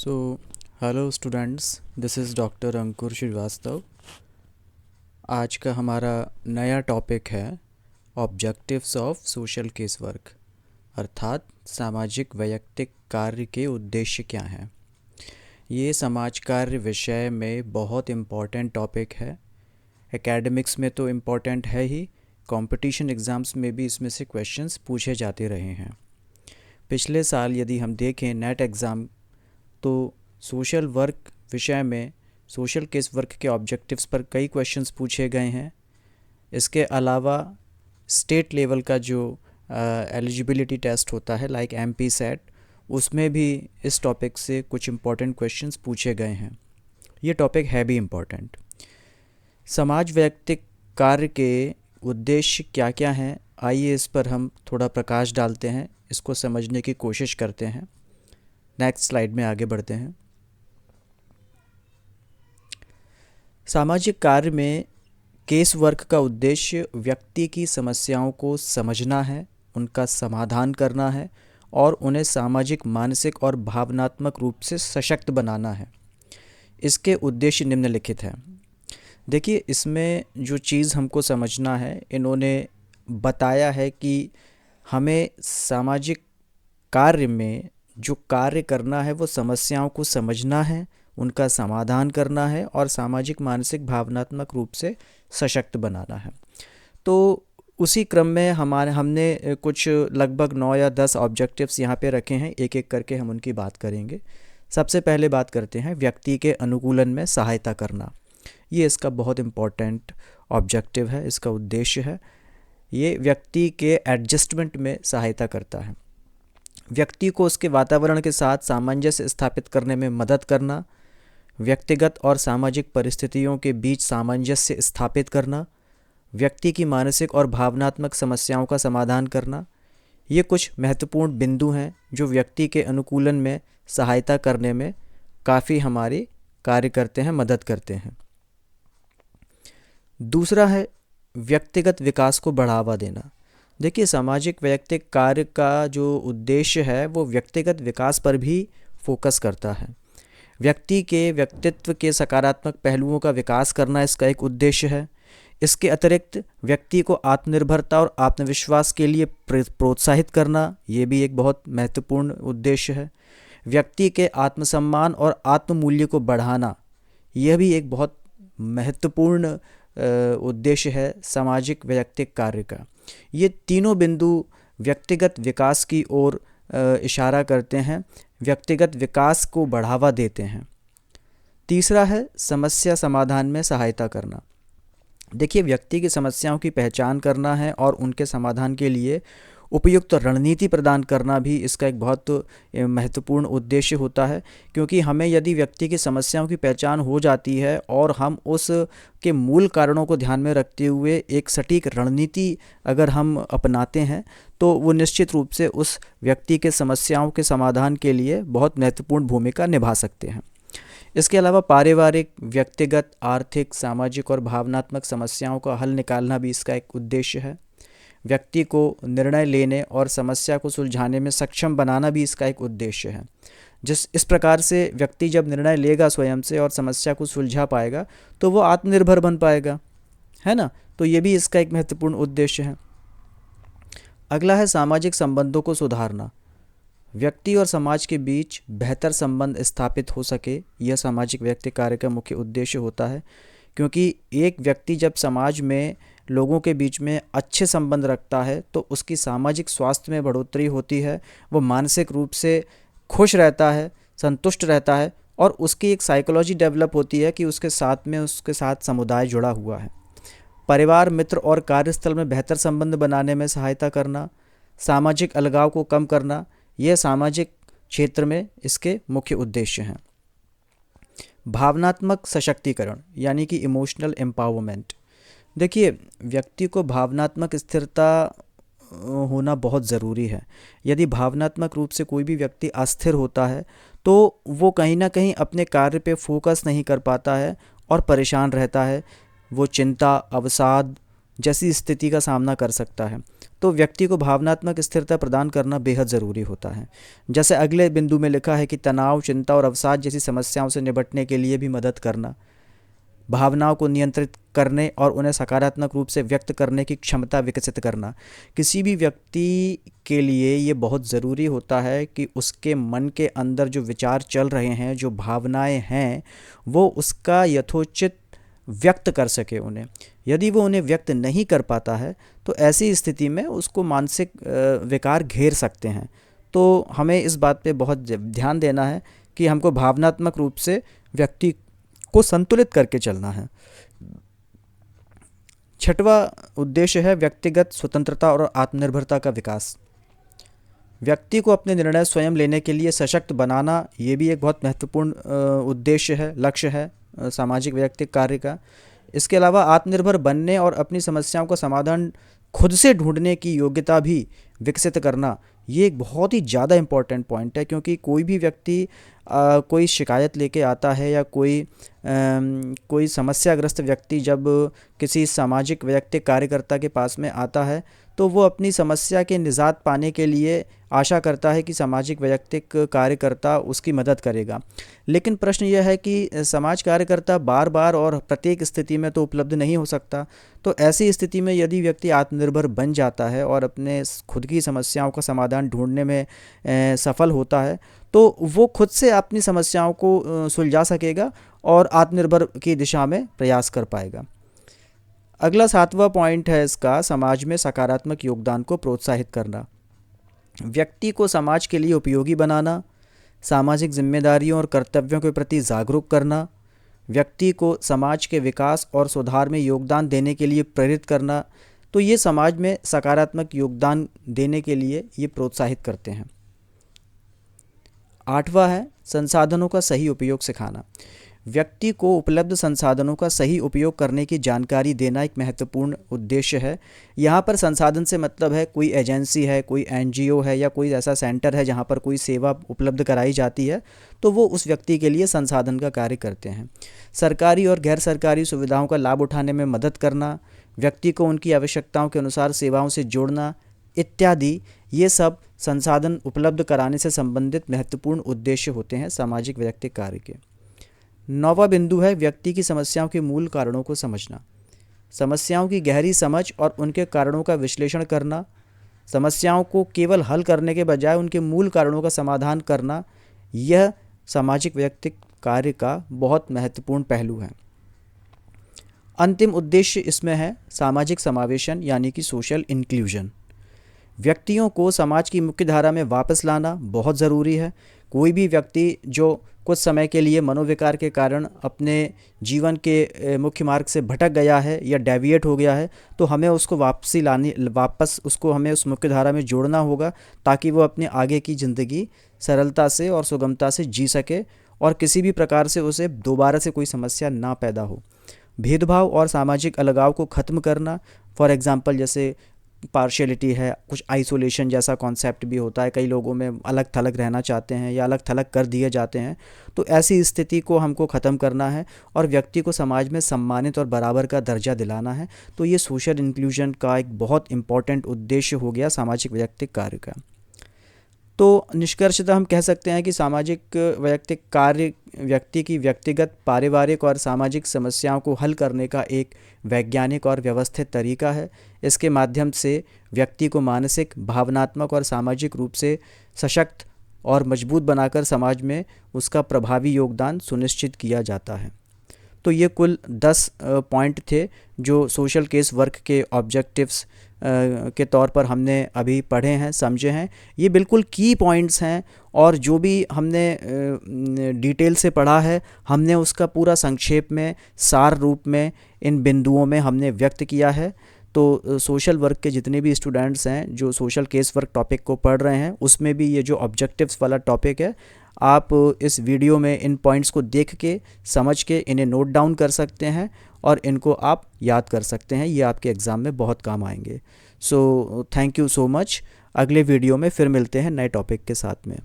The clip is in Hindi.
So hello students, this is doctor Ankur Srivastava. आज का हमारा नया टॉपिक है objectives of social case work, अर्थात सामाजिक वैयक्तिक कार्य के उद्देश्य क्या हैं। ये समाज कार्य विषय में बहुत इम्पॉर्टेंट टॉपिक है। एकेडमिक्स में तो इम्पॉर्टेंट है ही, कंपटीशन एग्ज़ाम्स में भी इसमें से क्वेश्चंस पूछे जाते रहे हैं। पिछले साल यदि हम देखें नेट एग्ज़ाम, तो सोशल वर्क विषय में सोशल केस वर्क के ऑब्जेक्टिव्स पर कई क्वेश्चंस पूछे गए हैं। इसके अलावा स्टेट लेवल का जो एलिजिबिलिटी टेस्ट होता है लाइक एमपी सेट, उसमें भी इस टॉपिक से कुछ इम्पोर्टेंट क्वेश्चंस पूछे गए हैं। ये टॉपिक है भी इम्पोर्टेंट। समाज वैयक्तिक कार्य के उद्देश्य क्या क्या हैं, आइए इस पर हम थोड़ा प्रकाश डालते हैं, इसको समझने की कोशिश करते हैं। नेक्स्ट स्लाइड में आगे बढ़ते हैं। सामाजिक कार्य में केस वर्क का उद्देश्य व्यक्ति की समस्याओं को समझना है, उनका समाधान करना है और उन्हें सामाजिक, मानसिक और भावनात्मक रूप से सशक्त बनाना है। इसके उद्देश्य निम्नलिखित हैं। देखिए, इसमें जो चीज़ हमको समझना है, इन्होंने बताया है कि हमें सामाजिक कार्य में जो कार्य करना है वो समस्याओं को समझना है, उनका समाधान करना है और सामाजिक, मानसिक, भावनात्मक रूप से सशक्त बनाना है। तो उसी क्रम में हमने कुछ लगभग 9 या 10 ऑब्जेक्टिव्स यहाँ पे रखे हैं, एक एक करके हम उनकी बात करेंगे। सबसे पहले बात करते हैं व्यक्ति के अनुकूलन में सहायता करना। ये इसका बहुत इम्पॉर्टेंट ऑब्जेक्टिव है, इसका उद्देश्य है। ये व्यक्ति के एडजस्टमेंट में सहायता करता है, व्यक्ति को उसके वातावरण के साथ सामंजस्य स्थापित करने में मदद करना, व्यक्तिगत और सामाजिक परिस्थितियों के बीच सामंजस्य स्थापित करना, व्यक्ति की मानसिक और भावनात्मक समस्याओं का समाधान करना। ये कुछ महत्वपूर्ण बिंदु हैं जो व्यक्ति के अनुकूलन में सहायता करने में काफ़ी हमारी कार्य करते हैं, मदद करते हैं। दूसरा है व्यक्तिगत विकास को बढ़ावा देना। देखिए, सामाजिक वैयक्तिक कार्य का जो उद्देश्य है वो व्यक्तिगत विकास पर भी फोकस करता है। व्यक्ति के व्यक्तित्व के सकारात्मक पहलुओं का विकास करना इसका एक उद्देश्य है। इसके अतिरिक्त व्यक्ति को आत्मनिर्भरता और आत्मविश्वास के लिए प्रोत्साहित करना, ये भी एक बहुत महत्वपूर्ण उद्देश्य है। व्यक्ति के आत्मसम्मान और आत्ममूल्य को बढ़ाना, यह भी एक बहुत महत्वपूर्ण उद्देश्य है सामाजिक वैयक्तिक कार्य का। ये तीनों बिंदु व्यक्तिगत विकास की ओर इशारा करते हैं, व्यक्तिगत विकास को बढ़ावा देते हैं। तीसरा है समस्या समाधान में सहायता करना। देखिए, व्यक्ति की समस्याओं की पहचान करना है और उनके समाधान के लिए उपयुक्त रणनीति प्रदान करना भी इसका एक बहुत महत्वपूर्ण उद्देश्य होता है। क्योंकि हमें यदि व्यक्ति की समस्याओं की पहचान हो जाती है और हम उस के मूल कारणों को ध्यान में रखते हुए एक सटीक रणनीति अगर हम अपनाते हैं, तो वो निश्चित रूप से उस व्यक्ति के समस्याओं के समाधान के लिए बहुत महत्वपूर्ण भूमिका निभा सकते हैं। इसके अलावा पारिवारिक, व्यक्तिगत, आर्थिक, सामाजिक और भावनात्मक समस्याओं का हल निकालना भी इसका एक उद्देश्य है। व्यक्ति को निर्णय लेने और समस्या को सुलझाने में सक्षम बनाना भी इसका एक उद्देश्य है। इस प्रकार से व्यक्ति जब निर्णय लेगा स्वयं से और समस्या को सुलझा पाएगा, तो वो आत्मनिर्भर बन पाएगा, है ना। तो ये भी इसका एक महत्वपूर्ण उद्देश्य है। अगला है सामाजिक संबंधों को सुधारना। व्यक्ति और समाज के बीच बेहतर संबंध स्थापित हो सके, यह सामाजिक वैयक्तिक कार्य का मुख्य उद्देश्य होता है। क्योंकि एक व्यक्ति जब समाज में लोगों के बीच में अच्छे संबंध रखता है तो उसकी सामाजिक स्वास्थ्य में बढ़ोतरी होती है, वो मानसिक रूप से खुश रहता है, संतुष्ट रहता है और उसकी एक साइकोलॉजी डेवलप होती है कि उसके साथ समुदाय जुड़ा हुआ है। परिवार, मित्र और कार्यस्थल में बेहतर संबंध बनाने में सहायता करना, सामाजिक अलगाव को कम करना, यह सामाजिक क्षेत्र में इसके मुख्य उद्देश्य हैं। भावनात्मक सशक्तिकरण यानी कि इमोशनल एम्पावरमेंट। देखिए, व्यक्ति को भावनात्मक स्थिरता होना बहुत ज़रूरी है। यदि भावनात्मक रूप से कोई भी व्यक्ति अस्थिर होता है तो वो कहीं ना कहीं अपने कार्य पे फोकस नहीं कर पाता है और परेशान रहता है। वो चिंता, अवसाद जैसी स्थिति का सामना कर सकता है। तो व्यक्ति को भावनात्मक स्थिरता प्रदान करना बेहद ज़रूरी होता है। जैसे अगले बिंदु में लिखा है कि तनाव, चिंता और अवसाद जैसी समस्याओं से निपटने के लिए भी मदद करना, भावनाओं को नियंत्रित करने और उन्हें सकारात्मक रूप से व्यक्त करने की क्षमता विकसित करना। किसी भी व्यक्ति के लिए ये बहुत ज़रूरी होता है कि उसके मन के अंदर जो विचार चल रहे हैं, जो भावनाएं हैं, वो उसका यथोचित व्यक्त कर सके उन्हें। यदि वो उन्हें व्यक्त नहीं कर पाता है तो ऐसी स्थिति में उसको मानसिक विकार घेर सकते हैं। तो हमें इस बात पे बहुत ध्यान देना है कि हमको भावनात्मक रूप से व्यक्ति को संतुलित करके चलना है। छठवां उद्देश्य है व्यक्तिगत स्वतंत्रता और आत्मनिर्भरता का विकास। व्यक्ति को अपने निर्णय स्वयं लेने के लिए सशक्त बनाना, ये भी एक बहुत महत्वपूर्ण उद्देश्य है, लक्ष्य है सामाजिक वैयक्तिक कार्य का। इसके अलावा आत्मनिर्भर बनने और अपनी समस्याओं का समाधान खुद से ढूंढने की योग्यता भी विकसित करना, ये एक बहुत ही ज़्यादा इम्पॉर्टेंट पॉइंट है। क्योंकि कोई भी व्यक्ति कोई शिकायत लेके आता है या कोई समस्याग्रस्त व्यक्ति जब किसी सामाजिक वैयक्तिक कार्यकर्ता के पास में आता है तो वो अपनी समस्या के निजात पाने के लिए आशा करता है कि सामाजिक वैयक्तिक कार्यकर्ता उसकी मदद करेगा। लेकिन प्रश्न यह है कि समाज कार्यकर्ता बार बार और प्रत्येक स्थिति में तो उपलब्ध नहीं हो सकता। तो ऐसी स्थिति में यदि व्यक्ति आत्मनिर्भर बन जाता है और अपने खुद की समस्याओं का समाधान ढूंढने में सफल होता है तो वो खुद से अपनी समस्याओं को सुलझा सकेगा और आत्मनिर्भर की दिशा में प्रयास कर पाएगा। अगला सातवां पॉइंट है इसका, समाज में सकारात्मक योगदान को प्रोत्साहित करना। व्यक्ति को समाज के लिए उपयोगी बनाना, सामाजिक जिम्मेदारियों और कर्तव्यों के प्रति जागरूक करना, व्यक्ति को समाज के विकास और सुधार में योगदान देने के लिए प्रेरित करना, तो ये समाज में सकारात्मक योगदान देने के लिए ये प्रोत्साहित करते हैं। आठवां है संसाधनों का सही उपयोग सिखाना। व्यक्ति को उपलब्ध संसाधनों का सही उपयोग करने की जानकारी देना एक महत्वपूर्ण उद्देश्य है। यहाँ पर संसाधन से मतलब है कोई एजेंसी है, कोई एनजीओ है या कोई ऐसा सेंटर है जहाँ पर कोई सेवा उपलब्ध कराई जाती है, तो वो उस व्यक्ति के लिए संसाधन का कार्य करते हैं। सरकारी और गैर सरकारी सुविधाओं का लाभ उठाने में मदद करना, व्यक्ति को उनकी आवश्यकताओं के अनुसार सेवाओं से जोड़ना इत्यादि, ये सब संसाधन उपलब्ध कराने से संबंधित महत्वपूर्ण उद्देश्य होते हैं सामाजिक वैयक्तिक कार्य के। नौवां बिंदु है व्यक्ति की समस्याओं के मूल कारणों को समझना। समस्याओं की गहरी समझ और उनके कारणों का विश्लेषण करना, समस्याओं को केवल हल करने के बजाय उनके मूल कारणों का समाधान करना, यह सामाजिक वैयक्तिक कार्य का बहुत महत्वपूर्ण पहलू है। अंतिम उद्देश्य इसमें है सामाजिक समावेशन यानी कि सोशल इंक्लूजन। व्यक्तियों को समाज की मुख्य धारा में वापस लाना बहुत ज़रूरी है। कोई भी व्यक्ति जो कुछ समय के लिए मनोविकार के कारण अपने जीवन के मुख्य मार्ग से भटक गया है या डेविएट हो गया है, तो हमें उसको वापस उसको हमें उस मुख्य धारा में जोड़ना होगा ताकि वो अपने आगे की ज़िंदगी सरलता से और सुगमता से जी सके और किसी भी प्रकार से उसे दोबारा से कोई समस्या ना पैदा हो। भेदभाव और सामाजिक अलगाव को ख़त्म करना, फॉर एग्ज़ाम्पल जैसे पार्शियलिटी है, कुछ आइसोलेशन जैसा कॉन्सेप्ट भी होता है, कई लोगों में अलग थलग रहना चाहते हैं या अलग थलग कर दिए जाते हैं, तो ऐसी स्थिति को हमको ख़त्म करना है और व्यक्ति को समाज में सम्मानित और बराबर का दर्जा दिलाना है। तो ये सोशल इंक्लूजन का एक बहुत इम्पॉर्टेंट उद्देश्य हो गया सामाजिक वैयक्तिक कार्य का। तो निष्कर्षतः हम कह सकते हैं कि सामाजिक वैयक्तिक कार्य व्यक्ति की व्यक्तिगत, पारिवारिक और सामाजिक समस्याओं को हल करने का एक वैज्ञानिक और व्यवस्थित तरीका है। इसके माध्यम से व्यक्ति को मानसिक, भावनात्मक और सामाजिक रूप से सशक्त और मजबूत बनाकर समाज में उसका प्रभावी योगदान सुनिश्चित किया जाता है। तो ये कुल 10 पॉइंट थे जो सोशल केस वर्क के ऑब्जेक्टिव्स के तौर पर हमने अभी पढ़े हैं, समझे हैं। ये बिल्कुल की पॉइंट्स हैं और जो भी हमने डिटेल से पढ़ा है हमने उसका पूरा संक्षेप में, सार रूप में इन बिंदुओं में हमने व्यक्त किया है। तो सोशल वर्क के जितने भी स्टूडेंट्स हैं जो सोशल केस वर्क टॉपिक को पढ़ रहे हैं, उसमें भी ये जो ऑब्जेक्टिव्स वाला टॉपिक है, आप इस वीडियो में इन पॉइंट्स को देख के, समझ के इन्हें नोट डाउन कर सकते हैं और इनको आप याद कर सकते हैं। ये आपके एग्ज़ाम में बहुत काम आएंगे। So thank you so much. अगले वीडियो में फिर मिलते हैं नए टॉपिक के साथ में।